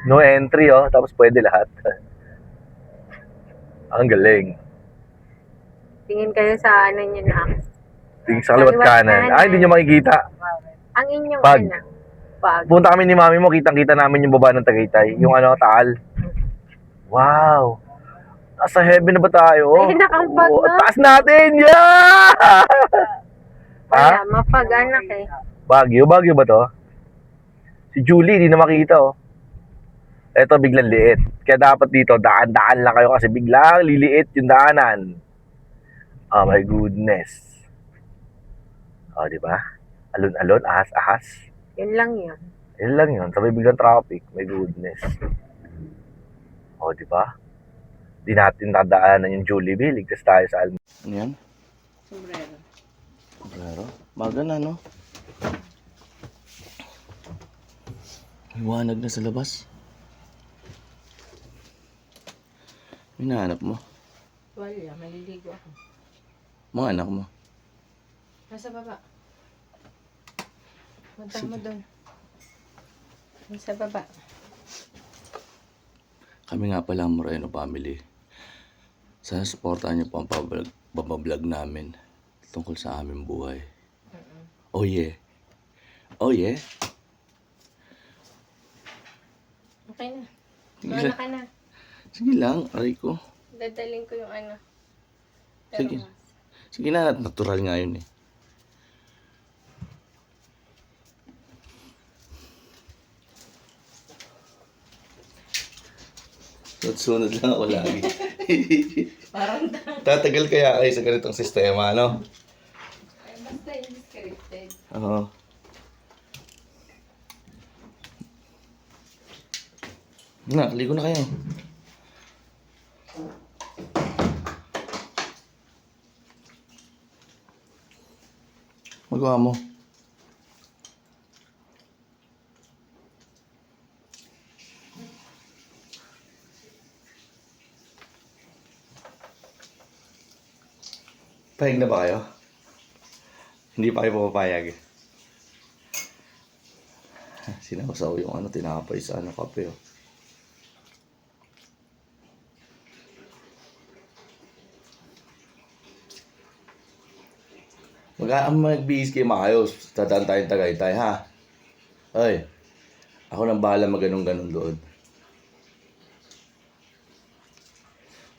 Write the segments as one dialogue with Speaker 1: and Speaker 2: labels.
Speaker 1: No entry, oh. Tapos pwede lahat. Ang galing.
Speaker 2: Tingin kayo sa ano nyo na.
Speaker 1: Tingin sa kaliwat kanan. Ay, hindi nyo makikita.
Speaker 2: Ang inyong
Speaker 1: Pag.
Speaker 2: ano. Pag.
Speaker 1: Punta kami ni mami mo, kitang-kita namin yung baba ng Tagaytay. Yung ano, Taal. Wow. Nasa heaven na ba tayo?
Speaker 2: Ay, nakampag
Speaker 1: Oh,
Speaker 2: na.
Speaker 1: taas natin! Yeah!
Speaker 2: Wala,
Speaker 1: Ha?
Speaker 2: mapag-anak eh.
Speaker 1: Baguio? Baguio ba to? Si Julie, di na makita, oh. Eto, biglang liit. Kaya dapat dito, daan-daan lang kayo kasi biglang liliit yung daanan. Oh my goodness. Oh, di ba? Alon-alon, ahas-ahas.
Speaker 2: Yun lang yun.
Speaker 1: Yun lang yun. Sabay biglang traffic. My goodness. Oh, di ba? Di natin dadaanan yung Jollibee. Ligtas tayo sa Alma. Ano yan?
Speaker 2: Sombrero.
Speaker 1: Sombrero? Maga na, no? Liwanag na sa labas. Hinahanap mo?
Speaker 2: Wala, maliligo ako.
Speaker 1: Mga anak mo?
Speaker 2: Nasa baba. Punta mo doon. Nasa baba.
Speaker 1: Kami nga pala ang Moreno family. Sana supportahan niyo po ang pabablog namin tungkol sa aming buhay. Oh yeah. Oh yeah.
Speaker 2: Okay na.
Speaker 1: Sige
Speaker 2: Wala
Speaker 1: lang.
Speaker 2: ka na.
Speaker 1: Sige lang, aray ko.
Speaker 2: Dadaling ko yung ano.
Speaker 1: Sige. Sige na, natural nga yun eh. Sunod lang ako lagi.
Speaker 2: Parang
Speaker 1: Tatagal kaya kayo sa ganitong sistema, no?
Speaker 2: basta hindi scripted.
Speaker 1: Oo. Na, ligo na kayo. Magawa mo. Pahig na ba kayo? Hindi pa kayo papayag. Sinasaw yung ano, tinapay sa ano, kape, oh. Mag-bihis kayo maayos. Tadaan tayong Tagaytay, ha? Ay, ako nang bahala mag-ganong-ganon doon.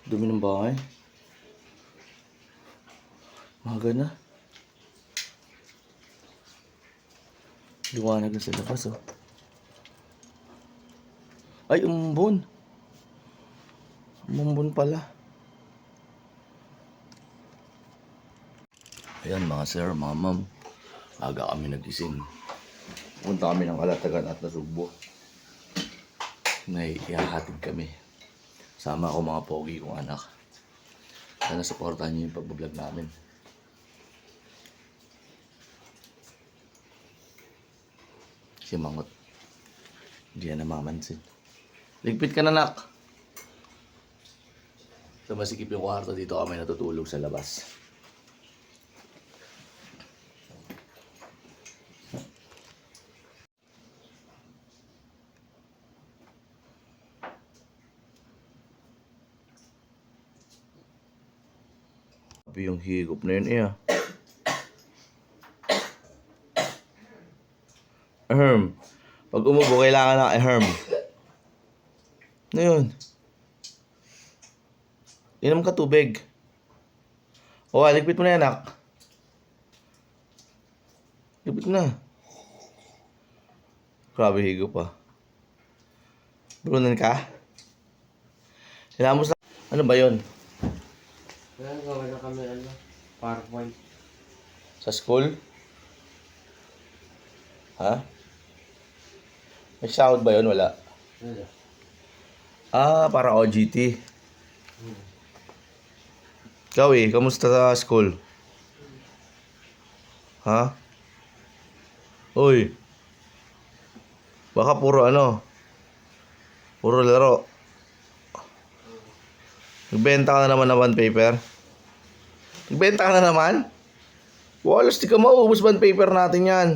Speaker 1: Dumi ng bahay. Maga na. Liwanag na sa labas, oh. Ay, umbon. Umbon pala. Ayan mga sir, mga ma'am. Aga kami nagising. Punta kami ng Kalatagan at Nasugbo. Ihahatid kami. Sama ako mga pogi kong anak. Sana supportahan niyo yung pag-vlog namin. Si Mangot. Hindi yan namamansin. Ligpit ka na, nak. Sa masikip yung kwarto, dito kami natutulog sa labas. Sabi yung higop na yun, iya. Ahem. Pag umubo, kailangan ng ahem. Ano yun? Inom ka tubig. O, ligpit mo na yan, anak. Ligpit mo na. Grabe higop, ah. Brunan ka? Hinamos na. Ano ba yun?
Speaker 3: Gawa na kami PowerPoint.
Speaker 1: Sa school? Ha? May sahod ba yun? Wala.
Speaker 3: Wala.
Speaker 1: Ah, para OGT. Ikaw kamusta sa school? Ha? Uy. Baka puro ano? Puro laro. Nagbenta ka na naman ng bond paper? Nagbenta ka na naman? Walos, di ka mauubos bond paper natin yan.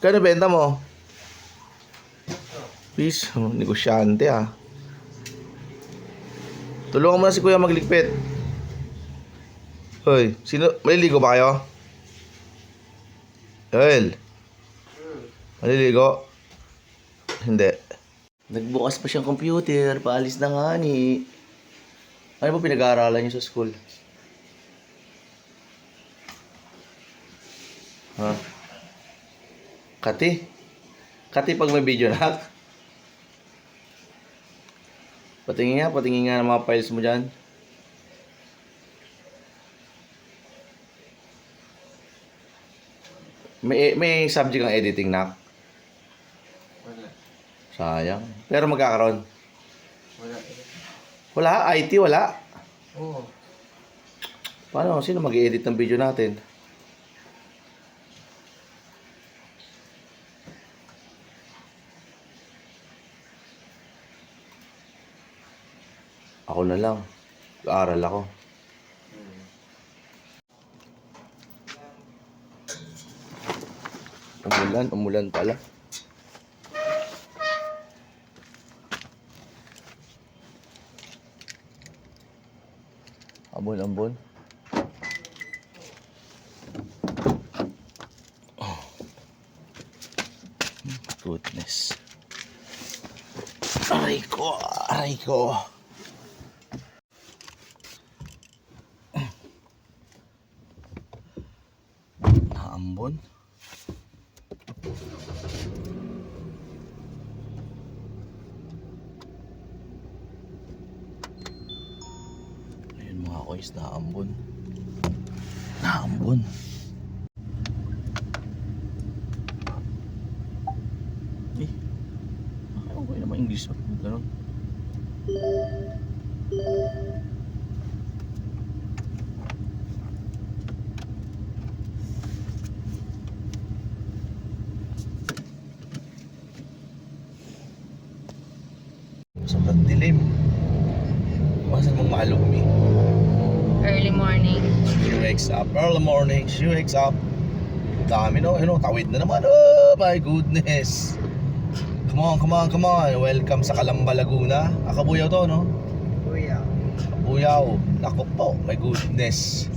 Speaker 1: Kano benta mo? Please, negosyante ah. Tulungan mo na si kuya magligpit. Hoy, sino? Maliligo ba kayo? Joel, maliligo? Hindi. Nagbukas pa siyang computer, paalis na nga ni. Ano ba pinag-aaralan niyo sa school? Ha? Kati? Kati pag may video na. Patingin nga ng mga files mo dyan. May subject ang editing na.
Speaker 3: Wala.
Speaker 1: Sayang. Pero magkakaroon.
Speaker 3: Wala.
Speaker 1: Wala? IT wala?
Speaker 3: Oo.
Speaker 1: Paano? Sino mag-i-edit ng video natin? Ako na lang. Aaral ako. Umulan pala. Ambon. Oh. Goodness. Aray ko. Naambon. Ayun mga kois, naambon. Eh, okay naman English mo. Ganun. Sobrang dilim. Masan mong maalumi?
Speaker 2: Early morning.
Speaker 1: She wakes up early morning. She wakes up. Dami no, tawid na naman. Oh my goodness. Come on. Welcome sa Calamba, Laguna. Akabuyaw to, no? Kabuyaw. Naku po, my goodness.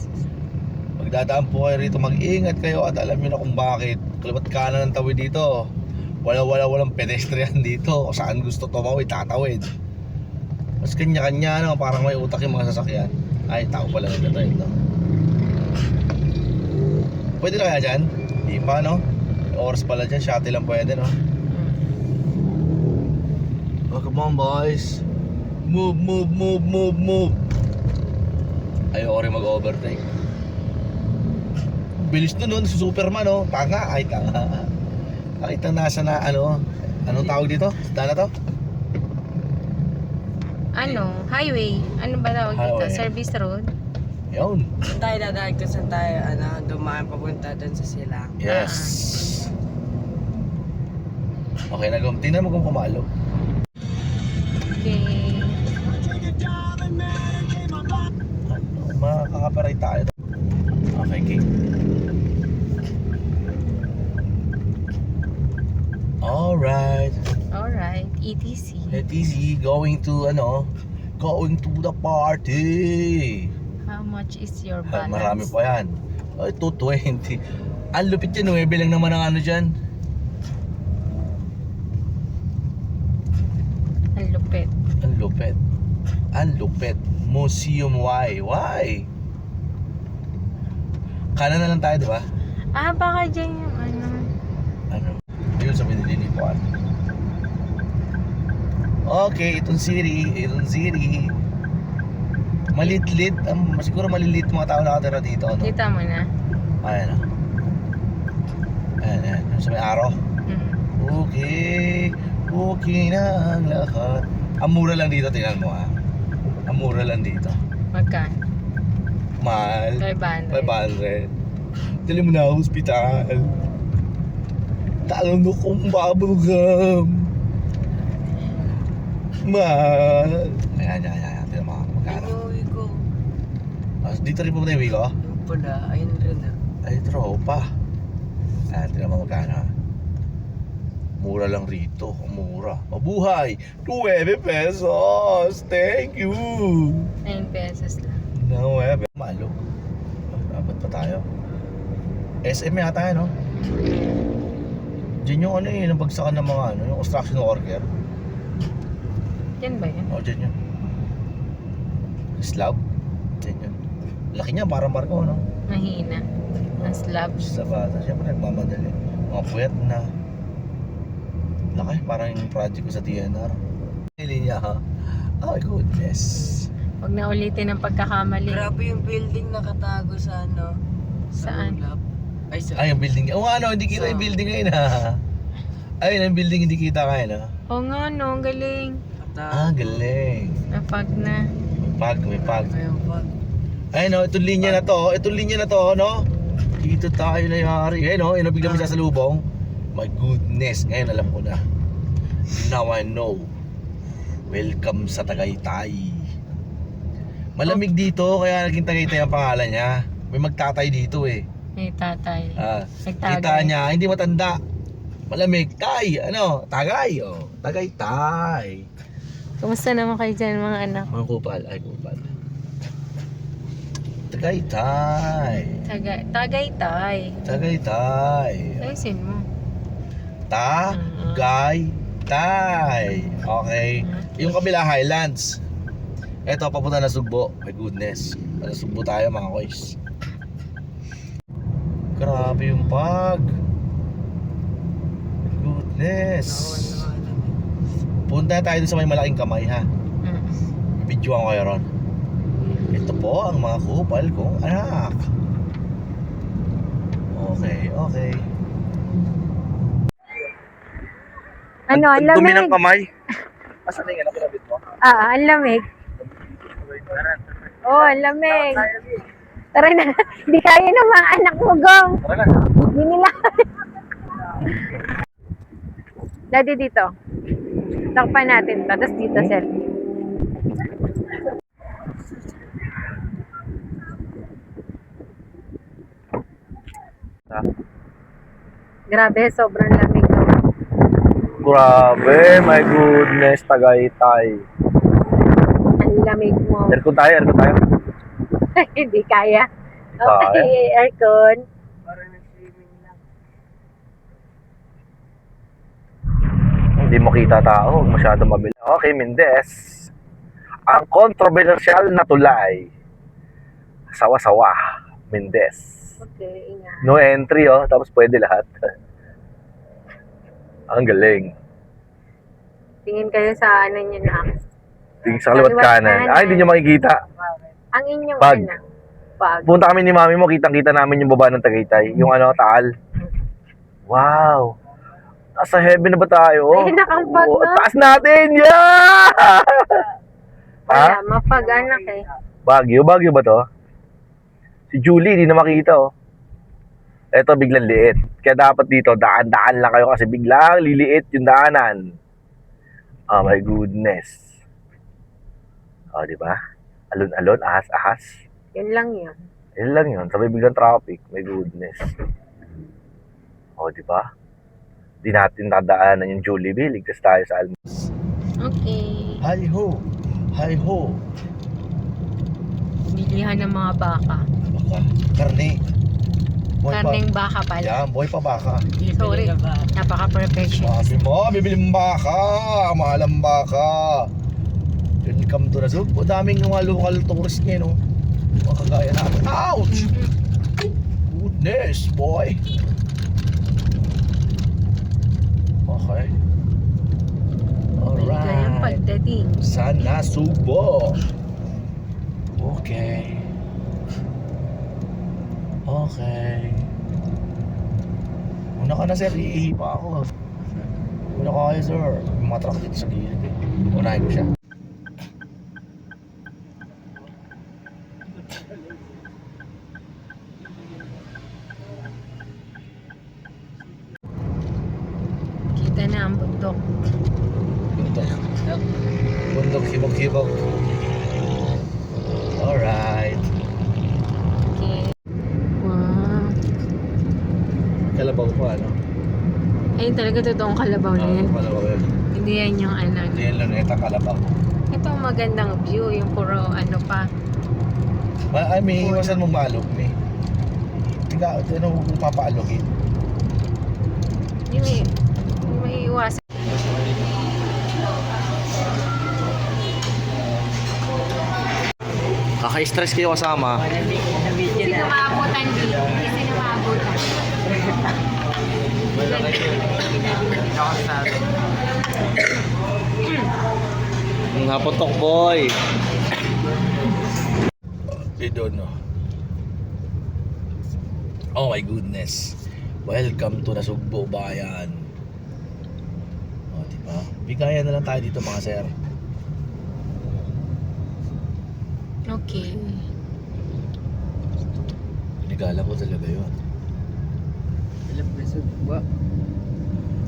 Speaker 1: Magdadaan po kayo rito, mag-ingat kayo at alam niyo na kung bakit. Kalibat kanan ng tawid dito. Walang pedestrian dito. Kung saan gusto tumawid, tatawid. Mas kanya-kanya, no? Parang may utak yung mga sasakyan. Ay, tao pala nagtatawid, no? Pwede na kaya dyan? Di pa, no? May oras pala dyan, shuttle lang pwede, no? Oh, come on, boys. Move. Ayoko rin mag-overtake. Bilis nun, si Superman, no? Tanga. Nakita nasa na, anong tawag dito? Daan na to?
Speaker 2: Highway. Ano ba tawag dito?
Speaker 1: Highway.
Speaker 2: Service road?
Speaker 1: Yun.
Speaker 4: Tayo dadaan kung saan tayo, dumaan papunta doon sa silang.
Speaker 1: Yes. Okay, tingnan mo kung kumalo.
Speaker 2: Okay.
Speaker 1: Makakaparay tayo. Okay, King. Alright.
Speaker 2: ETC.
Speaker 1: ETC, going to the party.
Speaker 2: How much is your balance?
Speaker 1: Marami pa yan. Ay, 220. Ang lupit yan, 9 lang naman ang dyan. Ang lupit. Museum Y. Why? Kanan na lang tayo, di ba?
Speaker 2: Baka dyan yung
Speaker 1: Yun sa pinililipuan. Okay, itong city. Malitlit. Siguro malilit mga tao nakatira dito. Ano?
Speaker 2: Kita mo na.
Speaker 1: Ayan. Yung sa may araw. Okay na ang lahat. Ang mura lang dito, tingnan mo ha. Ang mura lang dito.
Speaker 2: Magkano?
Speaker 1: Mahal.
Speaker 2: 500.
Speaker 1: 500. Dali mo na ako hospital. Talon kong bubblegum. Mahal. Ayan. Tingnan mo magkano.
Speaker 4: Inuwi ko.
Speaker 1: Dito rin pumunta yung Wigo?
Speaker 4: Yung pula, ayun rin
Speaker 1: Ay, tropa. Ayan, tingnan mo magkano. Mura lang rito. Mura. Mabuhay. 9 pesos. Thank you.
Speaker 2: 9 pesos lang.
Speaker 1: 9. Malo. Dapat pa tayo. SM yata no? Diyan yung ano eh, nabagsakan ng mga ano, yung construction worker.
Speaker 2: Yan ba yan?
Speaker 1: O, dyan yun. Slab. Dyan yun. Laki niya, parang barko, no?
Speaker 2: Mahina. Ang slab.
Speaker 1: Sa bata, siyempre nagmamadali. Mga puyat na. Laki, parang yung project ko sa TNR. Hindi niya, ha? Oh my goodness.
Speaker 2: Huwag na ulitin ang pagkakamali.
Speaker 4: Grabe yung building nakatago sa ano. Sa
Speaker 2: Saan?
Speaker 4: ulap. Ay, sa...
Speaker 1: Ay, yung building. Oo, ano, hindi kita yung building ngayon, ha? Ayun, yung building hindi kita ngayon, ha?
Speaker 2: Oo nga no, ang galing.
Speaker 1: Ah, galing.
Speaker 2: Napag na.
Speaker 1: May pag.
Speaker 4: Ayun pa.
Speaker 1: Ayun, no, itong linya na to, no? Dito tayo na yari. Ayun, no, yun, biglang may sasalubong. My goodness, ngayon alam ko na. Now I know. Welcome sa Tagaytay. Malamig dito, kaya naging Tagaytay ang pangalan niya. May magtatay dito eh.
Speaker 2: May tatay.
Speaker 1: Kita
Speaker 2: Nagtagay.
Speaker 1: niya, hindi matanda. Malamig, tay, ano, tagay, oh. Tagaytay.
Speaker 2: Kumusta naman kayo dyan mga anak?
Speaker 1: Mga kupal, ay kupal. Tagaytay.
Speaker 2: Tagaytay.
Speaker 1: Tagaytay.
Speaker 2: Ayusin mo.
Speaker 1: Tagaytay. Okay. Yung kabila Highlands. Eto, papunta na Sugbo. My goodness. Sa Sugbo tayo mga koys. Grabe yung pag. My goodness. Punta tayo dun sa may malaking kamay ha. Videoan ko kayo ron. Ito po ang mga kupal kong anak. Okay.
Speaker 2: Ano, ang
Speaker 1: Dumi
Speaker 2: lamig.
Speaker 1: ng kamay. Asan na yung anak pinabit mo?
Speaker 2: Ang lamig. Oh, ang lamig. Tara na. Hindi kaya ng mga anak mo, Gong.
Speaker 1: Tara na.
Speaker 2: Hindi nila. Daddy dito. Takpan natin to. Tapos dito, sir. Grabe, sobrang lamig.
Speaker 1: Grabe, my goodness, Tagaytay.
Speaker 2: Ang lamig mo.
Speaker 1: Aircon tayo.
Speaker 2: Hindi kaya.
Speaker 1: Kaya?
Speaker 2: Okay, aircon.
Speaker 1: Hindi mo kita tao, masyado mabila. Okay, Mendez. Ang controversial na tulay. Sawa-sawa, Mendez.
Speaker 2: Okay, ingat.
Speaker 1: No entry tapos pwede lahat. Ang galing.
Speaker 2: Tingin kayo sa ano nyo na.
Speaker 1: Tingin sa kaliwat kanan. Ay, hindi nyo makikita.
Speaker 2: Ang inyong
Speaker 1: Pag.
Speaker 2: ano. Pag.
Speaker 1: Punta kami ni mami mo, kitang-kita namin yung baba ng Tagaytay. Yung taal. Wow. Nasa heaven na ba tayo?
Speaker 2: Ay, nakapag
Speaker 1: Oo,
Speaker 2: na.
Speaker 1: taas natin! Yeah!
Speaker 2: Wala,
Speaker 1: Ha?
Speaker 2: mapag-anak eh.
Speaker 1: Baguio ba to? Si Julie, di na makita Eto, biglang liit. Kaya dapat dito, daan-daan lang kayo kasi biglang liliit yung daanan. Oh my goodness. Oh, di ba? Alon-alon, ahas-ahas.
Speaker 2: Yun lang yun.
Speaker 1: Yun lang yun. Sabay biglang traffic. My goodness. Oh, di ba? Di natin nadaanan yung Jollibee. Ligtas tayo sa Almas.
Speaker 2: Okay.
Speaker 1: Hi-ho! Hi-ho!
Speaker 2: Bilihan ng mga baka.
Speaker 1: Baka. Karne. Boy
Speaker 2: Karneng baka
Speaker 1: pa.
Speaker 2: pala.
Speaker 1: Yan, boy pa baka.
Speaker 2: Sorry. Napaka-perfection.
Speaker 1: Sabi mo, bibiling baka. Mahal ang baka. Welcome to Nasug. O daming mga local tourist ngayon, no? Mga kagaya natin. Ouch! Goodness, boy. Okay.
Speaker 2: Maligayang
Speaker 1: Alright.
Speaker 2: pagdating.
Speaker 1: Sa Nasugbo. Okay. Okay. Una ka na, sir. Iihi pa ako. Una ka kayo, sir. May mga truck dito sa gilid eh. Unahin ko siya.
Speaker 2: Kita na ang bundok.
Speaker 1: Bundok, hibok-hibok. Alright.
Speaker 2: Okay. Wow.
Speaker 1: Kalabaw pa, ano?
Speaker 2: Ayun talaga totoong kalabaw na yan. Hindi yan yung ano.
Speaker 1: Hindi yan luneta kalabaw.
Speaker 2: Ito ang magandang view, yung puro ano pa.
Speaker 1: Ay, may iwasan mong maalog ni. Ikaw, ano kung papaalogin?
Speaker 2: Yung may iwasan.
Speaker 1: Kaka-stress kayo kasama.
Speaker 2: Sino maabutan dito? Sino maabutan?
Speaker 1: Napotok boy. Dito no. Oh my goodness. Welcome to Nasugbo Bayan. Oh, diba? Bigayan na lang tayo dito mga sir.
Speaker 2: Okay.
Speaker 1: Ligala ko talaga yun.
Speaker 4: Alam na sugbo.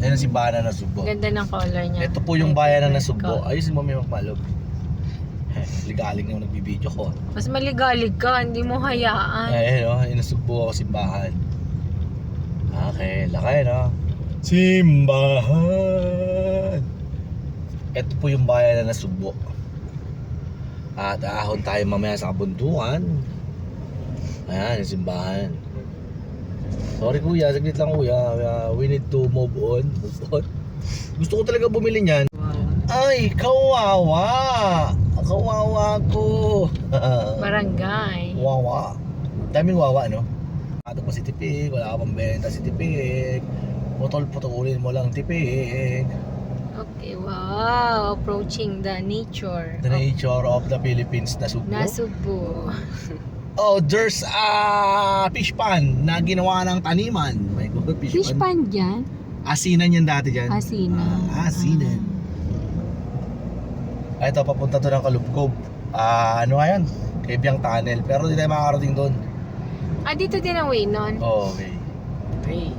Speaker 1: Ayun ang simbahan na Nasugbo.
Speaker 2: Ganda ng color niya.
Speaker 1: Ito po yung bayan na Nasugbo. Ayusin mo may magmalog. Ligalig na yung nagbibideo ko.
Speaker 2: Mas maligalig ka, hindi mo hayaan.
Speaker 1: Ayun o, inasugbo ako simbahan. Okay, lakay no? Simbahan! Ito po yung bayan na Nasugbo. At aahon tayo mamaya sa kabundukan. Ayan, yung simbahan. Sorry kuya, saglit lang kuya. We need to move on. Gusto ko talaga bumili niyan. Ay, kawawa! Kawawa ko!
Speaker 2: Barangay.
Speaker 1: Wawa. Daming wawa, no? Ato pa si Tipig, wala ka pang benta si Tipig. Putol-putulin mo lang Tipig.
Speaker 2: Okay, wow. Approaching the nature.
Speaker 1: The nature of the Philippines na Sugbo.
Speaker 2: Nasugbo.
Speaker 1: Oh, there's a fish pan na ginawa ng taniman. My God,
Speaker 2: Fish pan dyan?
Speaker 1: Asinan yan dati dyan.
Speaker 2: Asinan.
Speaker 1: Asinan. Ito, papunta to ng Kalubkob. Ano nga yan? Kebyang Tunnel. Pero di tayo makakarating doon.
Speaker 2: Ah, dito din ang way nun.
Speaker 1: Oh, okay.
Speaker 4: Hey.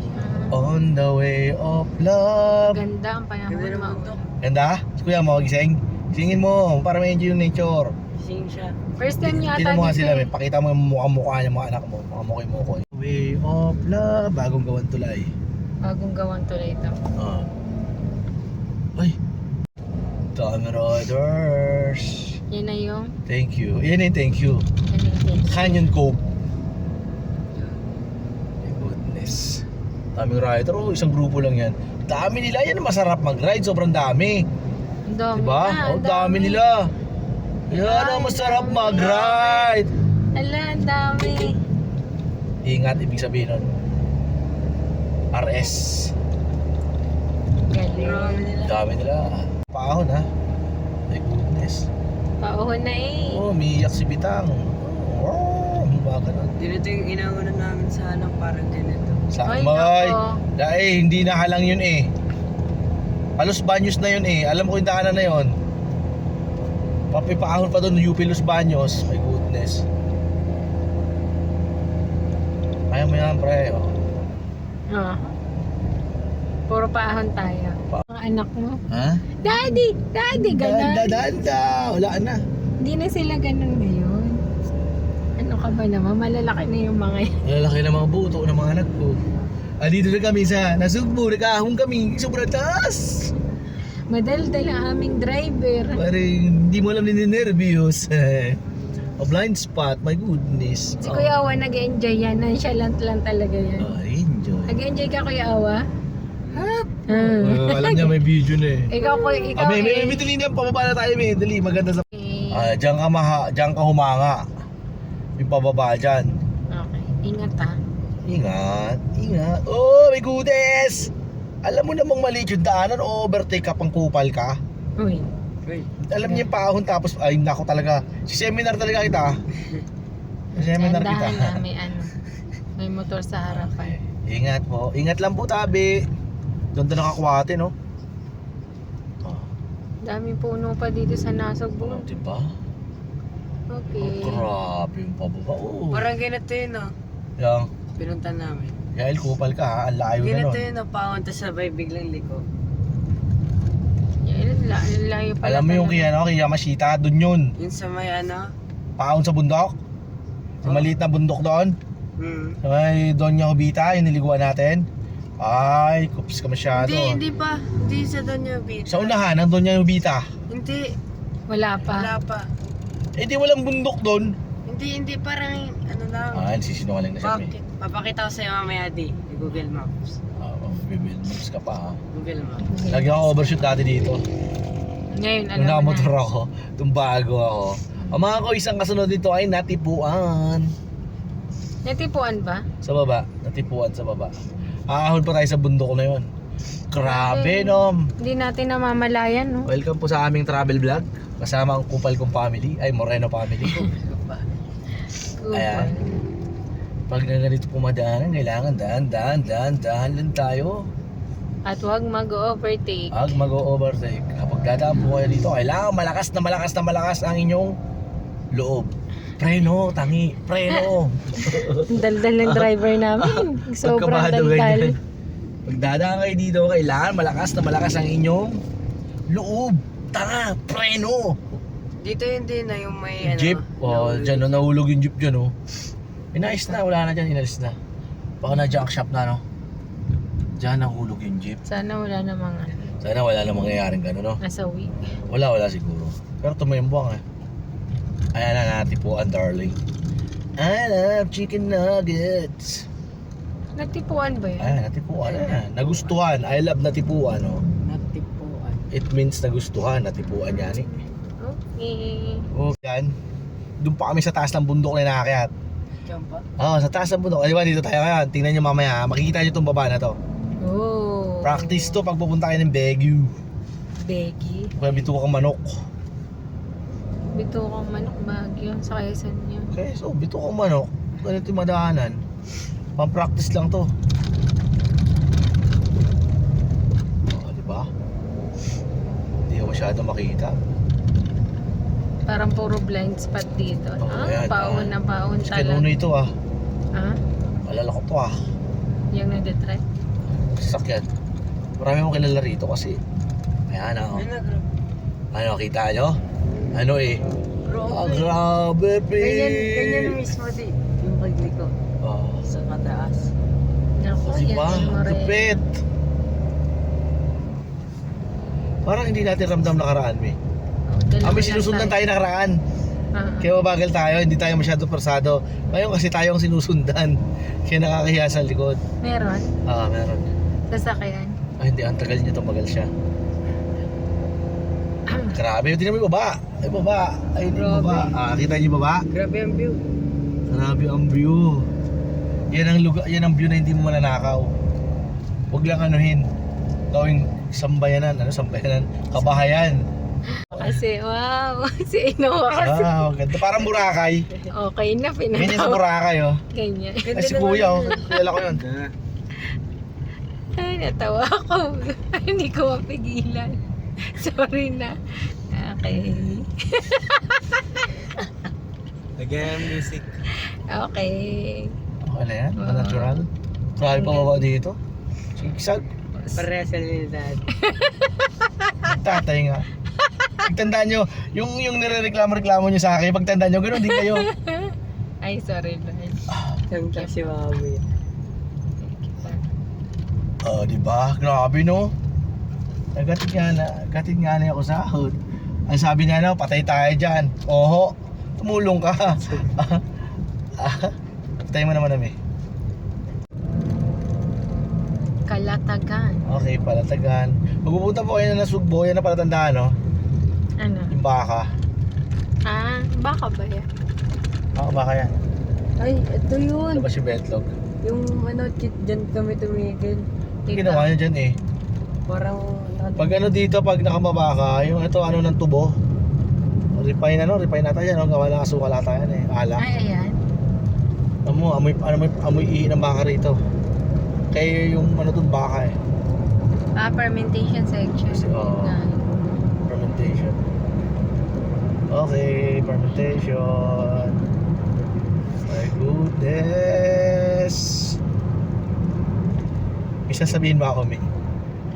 Speaker 1: On the way of love.
Speaker 2: Ganda ang panahon
Speaker 4: Ganda ng
Speaker 2: mo.
Speaker 4: bundok.
Speaker 1: Ganda? Kuya mo, gising? Gisingin mo para ma-enjoy yung nature.
Speaker 4: Sing siya.
Speaker 2: First time yata
Speaker 1: Tignan mo nga
Speaker 2: dito
Speaker 1: sila,
Speaker 2: eh.
Speaker 1: may pakita mo yung mukha niya mga anak mo. Mga mukha mo. Way of love. Bagong gawan tulay.
Speaker 2: Bagong gawang tuloy ito.
Speaker 1: Ay. Dami riders.
Speaker 2: Yan na yung
Speaker 1: Thank you. Yan yung thank you.
Speaker 2: anything.
Speaker 1: Canyon Cove. My goodness. Daming rider. Oh, isang grupo lang yan. Dami nila. Yan ang masarap mag-ride. Sobrang dami.
Speaker 2: Ang dami
Speaker 1: Diba?
Speaker 2: na,
Speaker 1: Oh, dami nila. Yan ang masarap mag-ride.
Speaker 2: Ala, ang dami.
Speaker 1: Ingat, ibig sabihin nun. RS.
Speaker 2: Galing.
Speaker 1: Dami nila. Paahon ha. My goodness.
Speaker 2: Pauhon na eh.
Speaker 1: Oh, umiiyak si Bitang. Oh, mga ganun.
Speaker 4: Ganito yung inauna namin sa ano, parang ganito.
Speaker 2: Ay,
Speaker 1: Sakmay.
Speaker 2: nako.
Speaker 1: Dahil hindi na halang yun eh. Los Baños na yun eh. Alam ko yung daanan na yun. Papipaahon pa doon UP Los Baños. My goodness. Kaya mo yan, pre. Oh.
Speaker 2: Oh. Puro paahon tayo. Mga anak mo.
Speaker 1: Ha?
Speaker 2: Daddy! Daddy! Ganon.
Speaker 1: Danda. Wala na.
Speaker 2: Hindi na sila ganun ngayon. Ano ka ba naman? Malalaki na yung mga yan.
Speaker 1: Lalaki na mga buto ng mga anak ko. Dito na kami sa Nasugbo. Nakahong kami. Sobrang taas.
Speaker 2: Madaldal ang aming driver.
Speaker 1: Parang hindi mo alam ninenervyos. A blind spot. My goodness.
Speaker 2: Si Kuya Awa nag-enjoy yan. Nonchalant lang talaga yan.
Speaker 1: Enjoy.
Speaker 2: Nag-enjoy ka, Kuya Awa?
Speaker 1: Alam niya may video na eh.
Speaker 2: Ikaw, ikaw
Speaker 1: May dali na, pababa na tayo, may dali, maganda sa... Diyan ka humanga. Yung pababa dyan.
Speaker 2: Okay, ingat ha.
Speaker 1: Ingat. Oh, may goodness! Alam mo namang maliit yung daanan o overtake ka pang kupal ka?
Speaker 2: Uy,
Speaker 4: Uy.
Speaker 1: Alam niya yung paahon tapos, ay nako talaga. Si seminar talaga kita. Si seminar kita.
Speaker 2: dahan na, may ano. May motor sa harapan.
Speaker 1: Ingat po. Ingat lang po, tabi. Ganda nakakwate, no?
Speaker 2: Daming puno pa dito sa Nasugbo.
Speaker 1: Diba?
Speaker 2: Okay.
Speaker 1: Grabe yung pababa. Oh.
Speaker 4: Parang ganito yun, no?
Speaker 1: Yang,
Speaker 4: Pinunta namin.
Speaker 1: Yael, kupal ka ha. Ang layo na
Speaker 4: Ganito
Speaker 1: nun.
Speaker 4: yun, no? Paunta sabay biglang liko.
Speaker 2: Yan, layo pala.
Speaker 1: Alam mo yung
Speaker 2: talaga.
Speaker 1: kay Yamashita, dun yun.
Speaker 4: Yun sa may ano?
Speaker 1: Paahon sa bundok. Sa
Speaker 4: Oh.
Speaker 1: maliit na bundok doon. Sa may Doña Jovita, yung niliguan natin. Ay, kups ka masyado.
Speaker 4: Hindi pa. Hindi sa Doña Vita.
Speaker 1: Sa unahan, ang doon niya yung Vita.
Speaker 4: Hindi.
Speaker 2: Wala pa.
Speaker 4: Wala pa.
Speaker 1: Eh di walang bundok doon.
Speaker 4: Hindi parang ano lang.
Speaker 1: Ah, nagsisinungaling na siya.
Speaker 4: Bakit? Papakita ko sa'yo mamaya di. Google Maps.
Speaker 1: Bibil moves ka pa ha.
Speaker 4: Google Maps.
Speaker 1: Lagi ako overshoot dati dito.
Speaker 2: Ngayon, alam
Speaker 1: Nung
Speaker 2: mo na.
Speaker 1: nakamotor ako, nung bago ako. Ang mga ko, isang kasunod dito ay natipuan.
Speaker 2: Natipuan ba?
Speaker 1: Sa baba, natipuan sa baba. Ahon pa tayo sa bundok na yon. Grabe, no?
Speaker 2: Hindi natin namamalayan, no?
Speaker 1: Welcome po sa aming travel vlog. Kasama ang kupal kong family, ay Moreno family. Ayan. Pag na ganito pumadaanan, kailangan daan lang tayo.
Speaker 2: At huwag mag-overtake.
Speaker 1: Pag mag-overtake, kapag dadaan po kayo dito, kailangan malakas ang inyong loob. Preno, tangi, preno.
Speaker 2: Ang daldal ng driver namin. Sobrang
Speaker 1: Pagkabado
Speaker 2: daldal.
Speaker 1: ganyan. Pag dadaan kayo dito, kailangan malakas ang inyong loob. Tanga, preno.
Speaker 4: Dito hindi na yung may ano.
Speaker 1: Jeep, dyan, no, nahulog yung jeep dyan, oh. Inayos na, wala na dyan, inalis na. Baka na junk shop na, no? Dyan nahulog yung jeep.
Speaker 2: Sana wala namang
Speaker 1: Sana wala na mangyayaring gano'n, no?
Speaker 2: nasawi.
Speaker 1: Wala siguro. Pero tumayambuang, eh. Ayan na, natipuan, darling. I love chicken nuggets.
Speaker 2: Natipuan ba yan?
Speaker 1: Ayan, natipuan. Ayan. Nagustuhan. I love natipuan, no?
Speaker 4: Natipuan.
Speaker 1: It means nagustuhan, natipuan yan, eh.
Speaker 2: Okay.
Speaker 1: Oh, yan. Doon pa kami sa taas ng bundok na inaakyat.
Speaker 4: Diyan pa?
Speaker 1: Oo, sa taas ng bundok. Di ba, dito tayo ngayon. Tingnan nyo mamaya. Makikita nyo itong baba na to.
Speaker 2: Oh.
Speaker 1: Practice to pag pupunta kayo ng Baguio.
Speaker 2: Beggy.
Speaker 1: Kaya bituka kang manok.
Speaker 2: Bito kong manok Baguio sa Quezon niya.
Speaker 1: Okay, so bituka kang manok. Ganito yung madaanan. Pang-practice lang to. Oh, di ba? Hindi ko masyado makita.
Speaker 2: Parang puro blind spot dito.
Speaker 1: Oh, ayan,
Speaker 2: Paon na paon
Speaker 1: Si
Speaker 2: talaga.
Speaker 1: Kanuno ito ah.
Speaker 2: Ah?
Speaker 1: Malala ko to ah.
Speaker 2: Yung nagdetry?
Speaker 1: Sasakyan. Marami akong kilala rito kasi. Ayan ah.
Speaker 4: Ano, grabe.
Speaker 1: Ano, kita nyo? Ano eh? Ah, grabe,
Speaker 4: Ganyan mismo di. Yung pagliko.
Speaker 1: Oh,
Speaker 4: Sa mataas.
Speaker 2: Naku,
Speaker 1: diba?
Speaker 2: yan yung
Speaker 1: Lupit. Parang hindi natin ramdam nakaraan, eh. May sinusundan tayo nakaraan. Kaya mabagal tayo, hindi tayo masyado persado. Ngayon kasi tayo ang sinusundan. Kaya nakakahiya sa likod.
Speaker 2: Meron?
Speaker 1: Meron.
Speaker 2: Sasakyan?
Speaker 1: Ay, hindi, ang tagal niya, tumagal siya. Grabe, tingnan mo yung baba. Ay, baba. Ay, yung baba. Kita niyo yung baba?
Speaker 4: Grabe ang view.
Speaker 1: Grabe ang view. Yan ang lugar, yan ang view na hindi mo mananakaw. Huwag lang anuhin. Gawing sambayanan, sambayanan, kabahayan.
Speaker 2: Kasi, wow. Si Inoa kasi.
Speaker 1: Ganda. Parang Boracay.
Speaker 2: Okay na,
Speaker 1: Ganyan sa
Speaker 2: pinatawa.
Speaker 1: Boracay, oh.
Speaker 2: Ganyan.
Speaker 1: Ay, si Kuya, oh. Kilala ko yun.
Speaker 2: Ay, natawa ako. Hindi ko mapigilan. Sorry na. Okay.
Speaker 3: Lagyan ng music.
Speaker 2: Okay.
Speaker 1: Okay na yan, natural. Grabe pa baba dito. Sigsag.
Speaker 4: Pareha sa nilidad.
Speaker 1: Tatay nga. Pagtandaan nyo, yung nire-reklamo nyo sa akin, pagtandaan nyo, gano'n din kayo.
Speaker 2: Ay, sorry, Lord.
Speaker 4: Siyempre si Mami.
Speaker 1: Diba? Grabe, no? Nagatit nga na ako sa sahod. Ang sabi nga na, patay tayo dyan. Oho, tumulong ka. Patay mo naman namin.
Speaker 2: Kalatagan.
Speaker 1: Okay, Palatagan. Magpupunta po kayo na Sugbo, yan na palatandaan, no?
Speaker 2: Ano?
Speaker 1: Yung baka.
Speaker 2: Baka ba yan?
Speaker 1: Baka yan.
Speaker 4: Ay, ito yun.
Speaker 1: Labas yung betlog.
Speaker 4: Yung ano, dyan kami tumigil.
Speaker 1: Ginawa nyo dyan eh.
Speaker 4: Parang
Speaker 1: Pag ano dito, pag nakamaba ka, yung ito ano ng tubo. Refine nata yan, no? Gawa na asukal ata yan eh, alak.
Speaker 2: Ay, ayan.
Speaker 1: Amoy ihi ng baka rito. Kaya yung ano dun baka eh.
Speaker 2: Fermentation section.
Speaker 1: Oo. Fermentation. Okay, fermentation. My goodness. May sasabihin ba ako, May?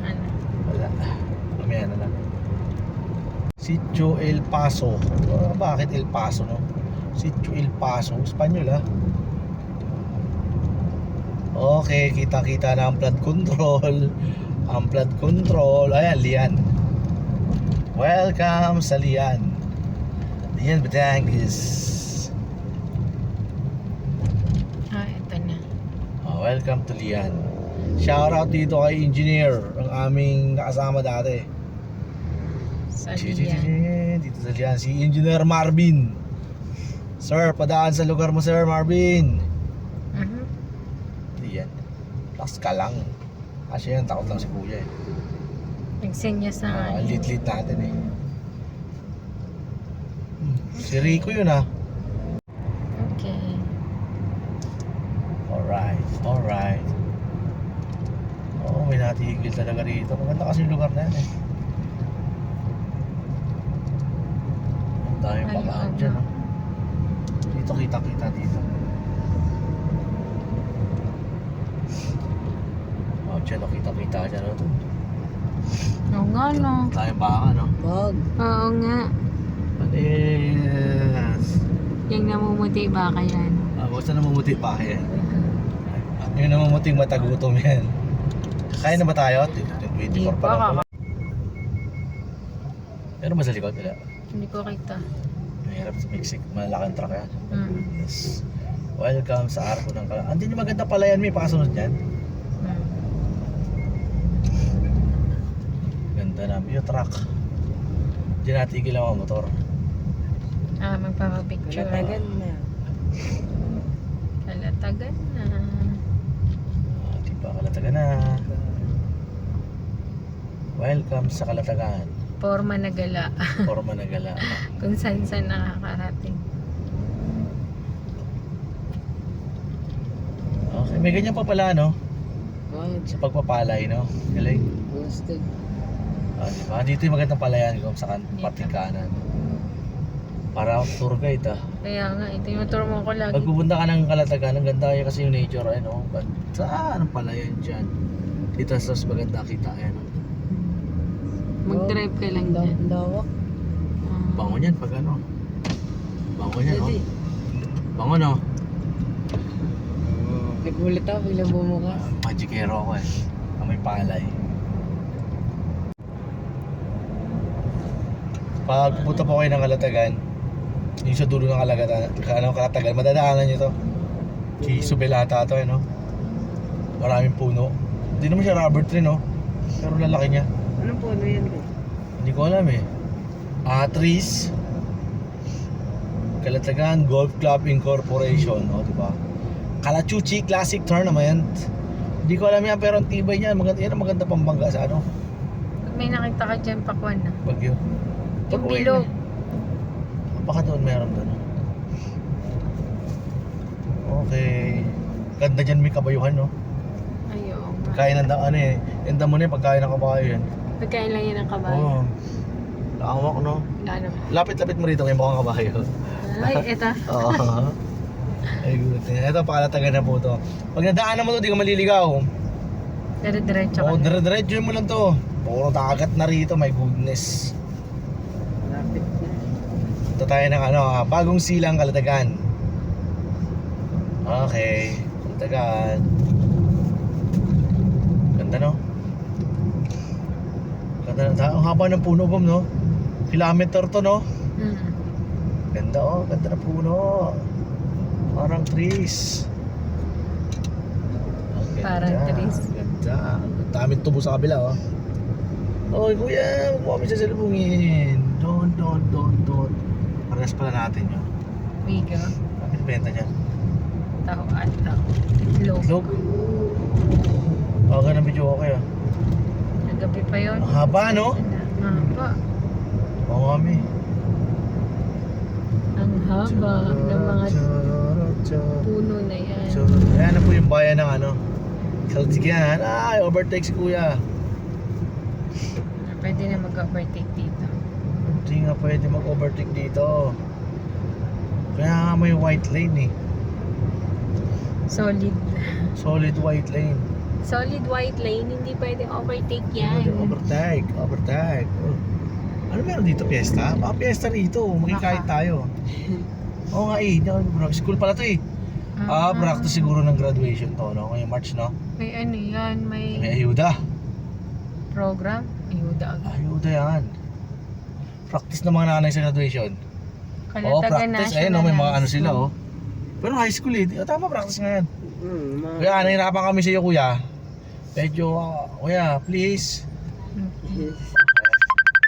Speaker 2: Ano?
Speaker 1: Wala. Mamaya na lang. Sitio El Paso. Bakit El Paso, no? Sitio El Paso. Espanyol, ah. Okay, kita-kita na ang flood control. Ang flood control. Ayan, Lian. Welcome sa Lian. Lian, Batangas.
Speaker 2: Ito na.
Speaker 1: Welcome to Lian. Shout out dito kay engineer, ang aming nakasama dati.
Speaker 2: Sa Lian.
Speaker 1: Dito sa Lian, si Engineer Marvin. Sir, padaan sa lugar mo, Sir Marvin.
Speaker 2: Mhm.
Speaker 1: Lian. Lakas ka lang. Kasi yan, takot lang si Kuya eh.
Speaker 2: Nagsenya sa
Speaker 1: Lit-lit natin eh. Si Rico yun ah.
Speaker 2: Okay.
Speaker 1: Alright. Oo, may natigil talaga rito. Maganda kasi yung lugar na yan eh. Ang daming
Speaker 2: Ay,
Speaker 1: pagaan
Speaker 2: oo
Speaker 1: dyan
Speaker 2: nga.
Speaker 1: ah. Dito kita-kita dito. Oh, dyan oh, kita-kita dyan oh.
Speaker 2: Oo nga, no.
Speaker 1: Tayong baka no.
Speaker 4: Wag.
Speaker 2: Oo nga.
Speaker 1: Panis.
Speaker 2: Yung namumuti ba yan?
Speaker 1: Basta namumuti pa yan. Yung namumuting matagutom yan. Kaya na ba tayo? 24 pa lang pala. Meron ba sa likod? Wala.
Speaker 2: Hindi ko kita.
Speaker 1: Mahirap sa Mexico. Malaking truck yan. Yes. Welcome sa Arco ng Kala. Andun yung maganda pala yan. May pakasunod yan. Ganda na. Yung truck. Diyan natigil lang ang motor.
Speaker 2: Magpapapicture.
Speaker 4: Kalatagan na.
Speaker 2: Kalatagan na.
Speaker 1: Di ba Kalatagan na. Welcome sa Kalatagan.
Speaker 2: Forma na gala.
Speaker 1: Forma na gala.
Speaker 2: Kung saan nakakarating.
Speaker 1: Okay, may ganyan pa pala no?
Speaker 4: Wag.
Speaker 1: Sa pagpapalay no? Galing.
Speaker 4: Busted.
Speaker 1: Diba? Dito yung magandang palayan kung saan pating kanan. Para tour guide ah.
Speaker 2: Kaya nga, ito yung tour mo ko lagi.
Speaker 1: Pag pupunta ka ng Kalatagan, ang ganda yan kasi yung nature ano. Saan ang palayan dyan? Dito sa maganda kita yan.
Speaker 2: Mag-drive ka lang dyan.
Speaker 4: Lawak.
Speaker 1: Bango niyan pag ano. Bango niyan oh.
Speaker 4: Pwede.
Speaker 1: Bango no.
Speaker 4: Nagulat ako bilang bumuka.
Speaker 1: Magicero ako eh. Ang may palay. Pag pupunta po kayo ng Kalatagan, yung sa dulo ng Kalatagan, madadaanan nyo to. Si Subelata to eh no. Maraming puno. Hindi naman siya rubber tree no. Pero lalaki niya.
Speaker 4: Anong puno yan?
Speaker 1: Hindi ko alam eh. Trees. Kalatagan Golf Club Incorporation, oh, di ba? Kalachuchi Classic Tournament. Hindi ko alam yan pero ang tibay niyan. Maganda yan, ang maganda pambangga sa ano.
Speaker 2: Pag may nakita ka dyan, pakwan na.
Speaker 1: Bagyo.
Speaker 2: Yung
Speaker 1: Pag-uwi
Speaker 2: bilog.
Speaker 1: niya. Baka doon meron doon. Okay. Ganda dyan may kabayuhan no.
Speaker 2: Ayaw.
Speaker 1: Pagkain ng ano eh. Yung damo na yung pagkain ng kabayo yan.
Speaker 2: Pagkain lang yan ng kabayo.
Speaker 1: Oo. Lawak no.
Speaker 2: Wala naman.
Speaker 1: Lapit-lapit mo rito may mukhang kabayo.
Speaker 2: Ay, eto.
Speaker 1: Oo. Ay good. Ito Kalatagan na po to. Pag nadaanan mo to di ka maliligaw.
Speaker 2: Dire-diretso ka.
Speaker 1: Oo, dire-diretso mo lang to. Puro dagat na rito, my goodness.
Speaker 4: Lapit na.
Speaker 1: Ito tayo ng bagong silang Kalatagan. Okay, Kalatagan. Ganda no? Ganda, ang haba ng puno bom no? Kilometer to no? Ganda oh, ganda na puno. Parang trees. Ang
Speaker 2: Parang trees.
Speaker 1: Ganda. Ang daming tubo sa kabila oh. Oy kuya, huwag mo kami sasalubungin. Don't. Parehas pala natin yun.
Speaker 2: Migo.
Speaker 1: Ano benta dyan?
Speaker 2: Tao at tao. Itlog.
Speaker 1: Itlog? Okay na video okay ah.
Speaker 2: Nagabi pa yun.
Speaker 1: Ang haba no?
Speaker 2: Haba.
Speaker 1: Oo kami.
Speaker 2: Ang haba ng mga puno na yan.
Speaker 1: Ayan na po yung bayan ng Kalatagan. Ay, overtake si kuya.
Speaker 2: Pwede na mag-overtake dito.
Speaker 1: Hindi nga pwede mag-overtake dito. Kaya nga may white lane eh.
Speaker 2: Solid.
Speaker 1: Solid white lane.
Speaker 2: Solid white lane, hindi pwedeng overtake yan.
Speaker 1: Overtake. Oh. Ano meron dito? Fiesta? Baka fiesta rito. Makikain tayo. Oo nga eh. School pala to eh. Practice siguro ng graduation to, no? Ngayong March, no?
Speaker 2: May ano yan,
Speaker 1: May
Speaker 2: may
Speaker 1: ayuda.
Speaker 2: program. Ayuda agad.
Speaker 1: Ayuda yan. Practice ng mga nanay sa graduation.
Speaker 2: Kalataga
Speaker 1: Practice.
Speaker 2: National
Speaker 1: Ayun, no? May mga
Speaker 2: High
Speaker 1: ano sila,
Speaker 2: School.
Speaker 1: oh. Pero high school, eh. Tama, practice nga yan.
Speaker 4: mga...
Speaker 1: Kuya, nahirapan kami sa iyo, kuya. Medyo, kuya, please.
Speaker 2: Okay.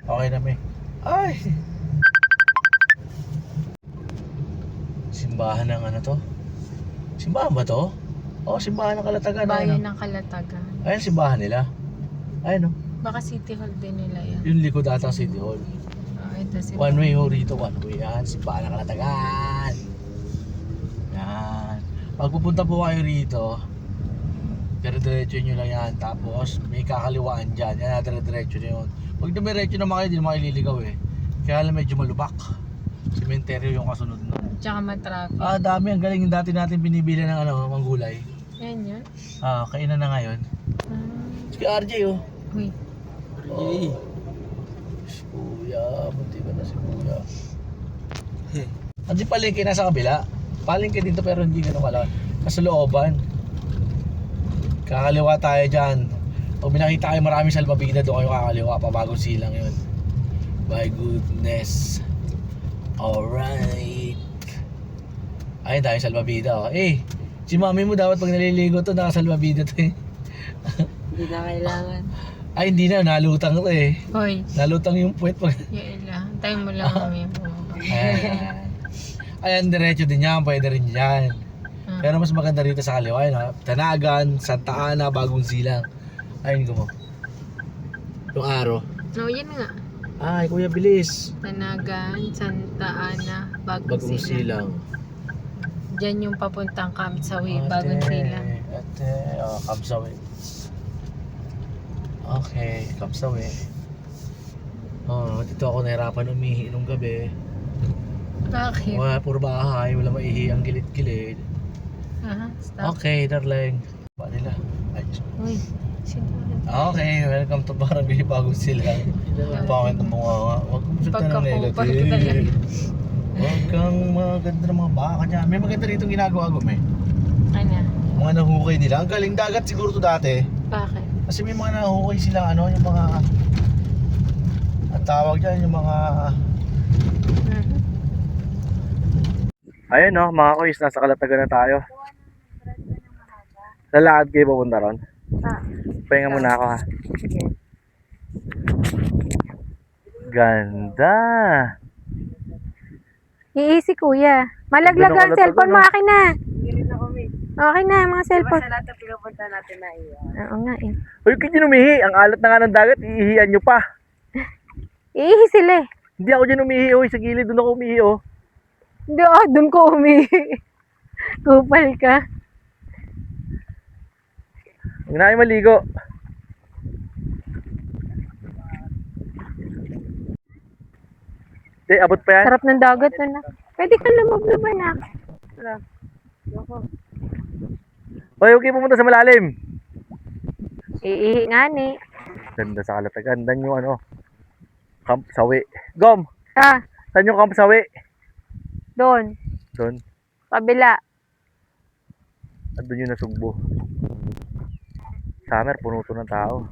Speaker 1: Okay na, may. Ay! Simbahan ng ano to? Simbahan ba to? Oo, simbahan ng Kalatagan.
Speaker 2: Bayan
Speaker 1: Ano?
Speaker 2: ng Kalatagan.
Speaker 1: Ayun, simbahan nila. Ayun, no?
Speaker 2: Baka City Hall din nila yan.
Speaker 1: Yung likod ata City Hall.
Speaker 2: Ito si
Speaker 1: One way ho rito, one way. Yan, simbahan ng Kalatagan. Yan. Pag pupunta po kayo rito, dire-diretso nyo lang yan. Tapos, may kakaliwaan dyan. Yan, dire-diretso nyo yun. Pag dumiretso naman kayo, di naman kayo liligaw eh. Kaya lang medyo malubak. Sementeryo yung kasunod nun.
Speaker 2: Tsaka matraffic.
Speaker 1: Dami. Ang galing yung dati natin binibili ng ano, manggulay.
Speaker 2: Yan yun.
Speaker 1: Kainan na ngayon. Si RJ, oh.
Speaker 2: Uy.
Speaker 1: Oh. Si Kuya, bunti ba na si Kuya? Hindi palengke nasa kabila. Palengke dito pero hindi ganun kalaki. Nasa looban. Kakaliwa tayo dyan. Pag binakita kayo maraming salbabida, doon kayo kakaliwa. Pabagong silang yun. My goodness. Alright. Ayun tayo salbabida. Oh. Si mami mo dapat pag naliligo to, nakasalbabida to eh.
Speaker 4: Hindi na kailangan.
Speaker 1: Ay, hindi na. Nalutang to eh.
Speaker 2: Hoy.
Speaker 1: Nalutang yung puwet pag...
Speaker 2: Yaela. Time mo lang kami.
Speaker 1: Ayan, diretso din yan. Pwede rin yan. Pero mas maganda rito sa kaliwa. Ayun, Tanagan, Santa Ana, Bagong Silang. Ayun ko mo. Yung araw.
Speaker 2: No, yan nga.
Speaker 1: Ay, kuya, bilis.
Speaker 2: Tanagan, Santa Ana, Bagong
Speaker 1: Bagong
Speaker 2: Silang.
Speaker 1: Silang.
Speaker 2: Diyan yung papuntang Kamsawi, Bagong Silang.
Speaker 1: Kamsawi. Okay, Kamsawi. Dito ako nahirapan umihi nung gabi.
Speaker 2: Bakit?
Speaker 1: Wala, puro bahay. Wala maihi ang gilid-gilid.
Speaker 2: Stop.
Speaker 1: Okay, darling. Ba nila? Ay,
Speaker 2: Uy.
Speaker 1: okay, welcome to Barangay Bagong Silang. Bakit ang mga huwag kang masulta ng
Speaker 2: Pagkakupal ko talaga.
Speaker 1: negative. Huwag kang maganda ng mga baka dyan. May maganda rito ginagawa ko, may.
Speaker 2: Ano?
Speaker 1: Mga nahukay nila. Ang galing dagat siguro to dati.
Speaker 2: Bakit?
Speaker 1: Kasi may mga nahukay sila, ano, yung mga... Ang tawag dyan, yung mga... Ayun, no, mga kuys, nasa Kalatagan na tayo. Lalakad kayo pupunta ron? Pahinga muna ako, ha. Ganda.
Speaker 5: Iisi kuya. Malaglag
Speaker 1: Ganda ng
Speaker 5: ang cellphone mo.
Speaker 1: Kalatagan,
Speaker 5: Akin na. Okay na, mga cellphone.
Speaker 4: Sa lahat ng pinupunta natin na iyo.
Speaker 5: Oo nga eh.
Speaker 1: Uy, kayo umihi. Ang alat na nga ng dagat, iihian nyo pa.
Speaker 5: Iihi sila eh.
Speaker 1: Hindi ako dyan umihi, uy. Sa gilid, doon ako umihi, oh.
Speaker 5: Hindi, dun ko umihi. Kupal ka.
Speaker 1: Huwag na kayo maligo. Abot pa yan.
Speaker 5: Sarap ng dagat na na. Pwede ka lumablaban na.
Speaker 1: Uy, huwag kayo pumunta sa malalim.
Speaker 5: Iihi nga ni.
Speaker 1: Ganda sa Kalatagan. Dan yung ano, Camp Sawi. Gom! Saan yung Camp Sawi?
Speaker 5: Doon.
Speaker 1: Doon.
Speaker 5: Kabila.
Speaker 1: At doon yung nasugbo. Summer, puno to ng tao.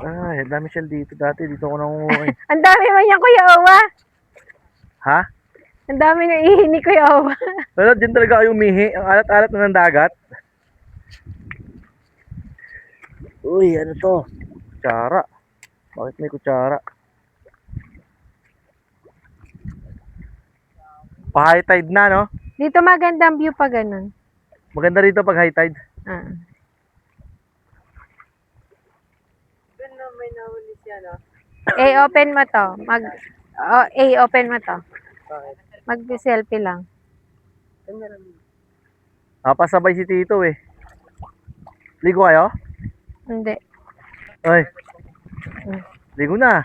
Speaker 1: Ay, ang dami shell dito dati. Dito ako nangunguha.
Speaker 5: Ang dami man yan, Kuya Owa.
Speaker 1: Ha?
Speaker 5: Ang dami nang ihi ni Kuya Owa.
Speaker 1: Wala, dyan talaga kayo umihi. Ang alat-alat na ng dagat. Uy, ano to? Kutsara. Bakit may kutsara? Pa-high tide na, no?
Speaker 5: Dito magandang view pa ganun.
Speaker 1: Maganda rito pag high tide.
Speaker 5: Ah.
Speaker 4: Doon na may nahuli siya, no?
Speaker 5: Open mo to. Open mo to.
Speaker 4: Bakit?
Speaker 5: Mag-selfie lang.
Speaker 1: Pasabay si Tito eh. Ligo kayo?
Speaker 5: Hindi.
Speaker 1: Ay. Ligo na.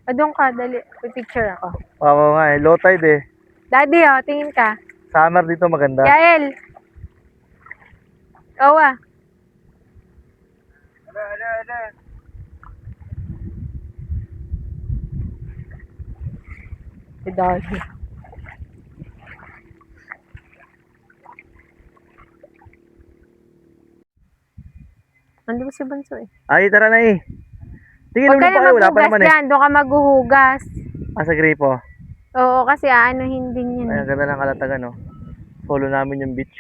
Speaker 5: Doon ka, dali. Picture ako.
Speaker 1: Oo nga eh. Low tide eh.
Speaker 5: Daddy, tingin ka.
Speaker 1: Summer dito maganda.
Speaker 5: Yael. Owa. Si Daddy. Ando ba si Banso eh?
Speaker 1: Ay, tara na eh. Sige,
Speaker 5: Huwag ka
Speaker 1: lumulog pa
Speaker 5: na
Speaker 1: kayo. Wala pa
Speaker 5: maghugas
Speaker 1: naman eh.
Speaker 5: dyan. Doon ka maghuhugas.
Speaker 1: Sa gripo.
Speaker 5: Oo, kasi aanuhin din yun.
Speaker 1: Ay, ang ganda ng Kalatagan, no? Follow namin yung beach.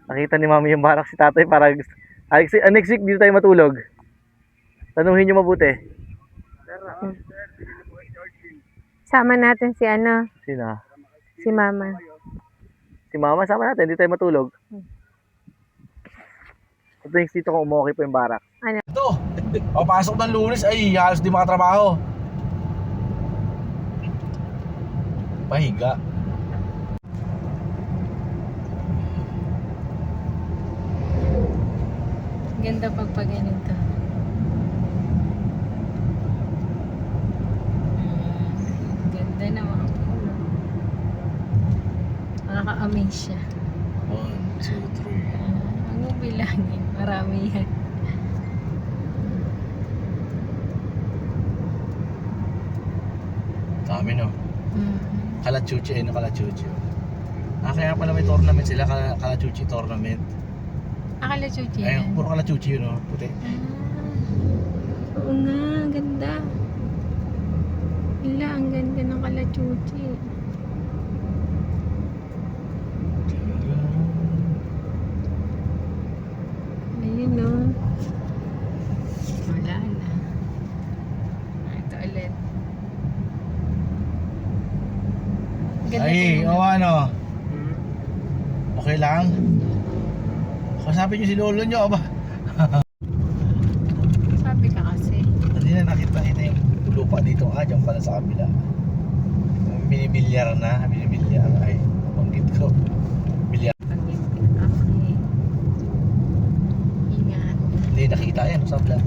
Speaker 1: Nakita ni Mami yung barak si tatay para next week dito tayo matulog. Tanuhin nyo mabuti.
Speaker 5: Sama natin si ano,
Speaker 1: Sino?
Speaker 5: si Mama.
Speaker 1: Si Mama, sama natin. Dito tayo matulog. Ito yung dito kung umokay po yung barak.
Speaker 5: Ano?
Speaker 1: Ito! O, pasok ng Lunes, ay halos di makatrabaho. Pahiga.
Speaker 2: Ganda pag ganito. Ganda na mga puno. Nakaka-amaze siya.
Speaker 1: 1, 2, 3.
Speaker 2: Huwag mo bilangin. Marami yan.
Speaker 1: Dami, no?
Speaker 2: Mm.
Speaker 1: Kalachuchi, no? Kalachuchi. Kaya pala may tournament sila, Kalachuchi tournament.
Speaker 2: Akala chuchi
Speaker 1: Ay,
Speaker 2: yan.
Speaker 1: puro Kalachuchi yun, no? Puti.
Speaker 2: Oo nga, ang ganda. Wala, ang ganda ng kalachuchi. Ayun no. Wala na. Ito ulit. Ganda
Speaker 1: Ay,
Speaker 2: tingnan.
Speaker 1: o ano? Okay lang? Kasapin nyo si lolo nyo, aba.
Speaker 2: Sabi ka kasi.
Speaker 1: Hindi na nakita yung lupa dito. Dyan pala sa kabila. Binibilyar na. Binibilyar. Ay, banggit ko. Bilyar.
Speaker 2: Okay. Ingat.
Speaker 1: Hindi nakita yan. Sa kabila.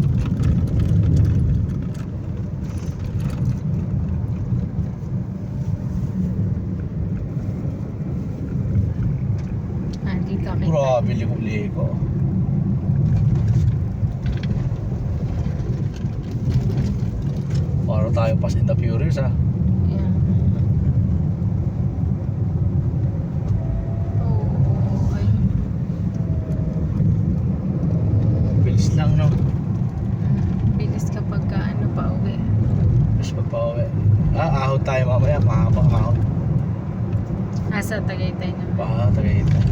Speaker 2: Dito kita.
Speaker 1: Grabe, ligo-ligo. Para tayo Fast and the Furious, ha?
Speaker 2: Yeah. Oh, ayun.
Speaker 1: Bilis lang, no?
Speaker 2: Bilis kapag ano pa uwi.
Speaker 1: Bilis pagpa-uwi. Ahod tayo mamaya. Mahabang ahod.
Speaker 2: Asa Tagaytay naman.
Speaker 1: Tagaytay.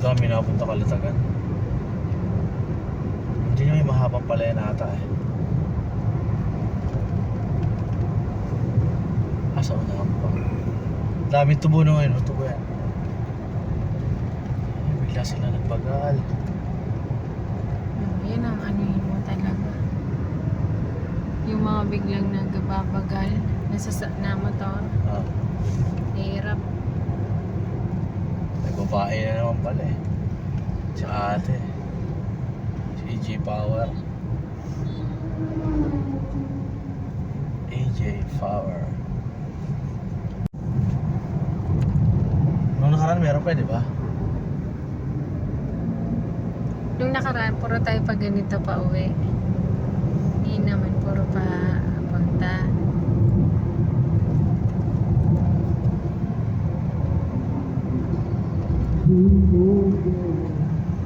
Speaker 1: Dami napunta Kalatagan. Hindi nyo yung mahabang pala yan ata eh. Asa unahan pa. Daming tubo na ngayon. Tubo yan. Ay, bigla sila nagbagal.
Speaker 2: Yan ang anuhin mo talaga. Yung mga biglang nagbabagal na motor. Hirap.
Speaker 1: May babae na naman pala eh. Si ate. Si AJ Power. AJ Power. Nung nakaraan meron pa di ba?
Speaker 2: Nung nakaraan, puro tayo pa ganito pa uwi. Hindi naman puro pa punta.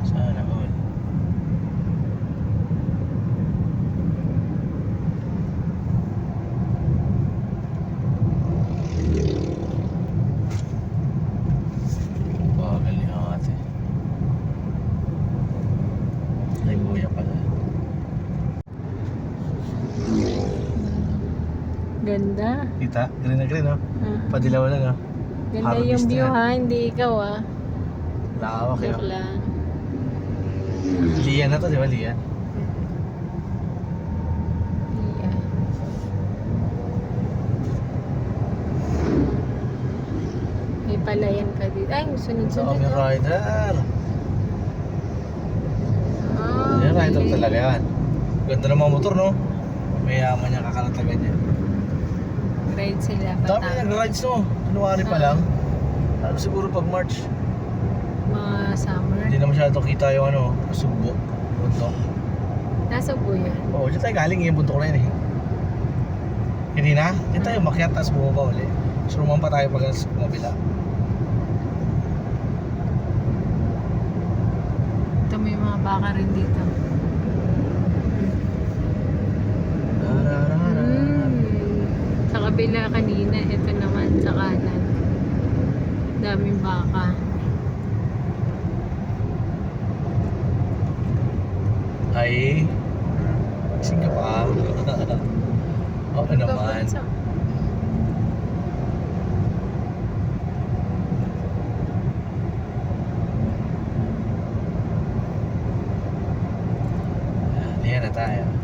Speaker 1: Sana all. Bagal ni ate. Ay, kuya pala.
Speaker 2: Ganda.
Speaker 1: Kita? Green na green, no? Padilaw lang, no?
Speaker 2: Ganda
Speaker 1: Harvest
Speaker 2: yung view
Speaker 1: na.
Speaker 2: ha, hindi ikaw ah.
Speaker 1: Lawak,
Speaker 2: Joke
Speaker 1: yun.
Speaker 2: lang.
Speaker 1: Lian na to, di ba? Lian?
Speaker 2: Yeah. May palayan ka dito. Ay, sunod-sunod.
Speaker 1: Kamen Rider.
Speaker 2: Ah,
Speaker 1: Yan, rider
Speaker 2: galing.
Speaker 1: talaga yan. Ganda ng mga motor, no? May yaman niya, kakalatagan niya.
Speaker 2: nag-ride sila.
Speaker 1: Dami
Speaker 2: Batangas.
Speaker 1: nag-rides no. January pa lang. Ano siguro pag March.
Speaker 2: Mga summer.
Speaker 1: Hindi na masyado kita yung ano, Subo. Bundok.
Speaker 2: Nasa buyan.
Speaker 1: Oo, dyan tayo galing yung bundok na yun eh. Hindi na? Dyan tayo makyat tapos bumaba ulit. So pa tayo pag sa kumabila.
Speaker 2: Ito may mga baka rin dito. Sa kabila kanina, ito naman sa kanan. Daming baka.
Speaker 1: Ay, sing ka pa. Oo naman. Ayan na tayo.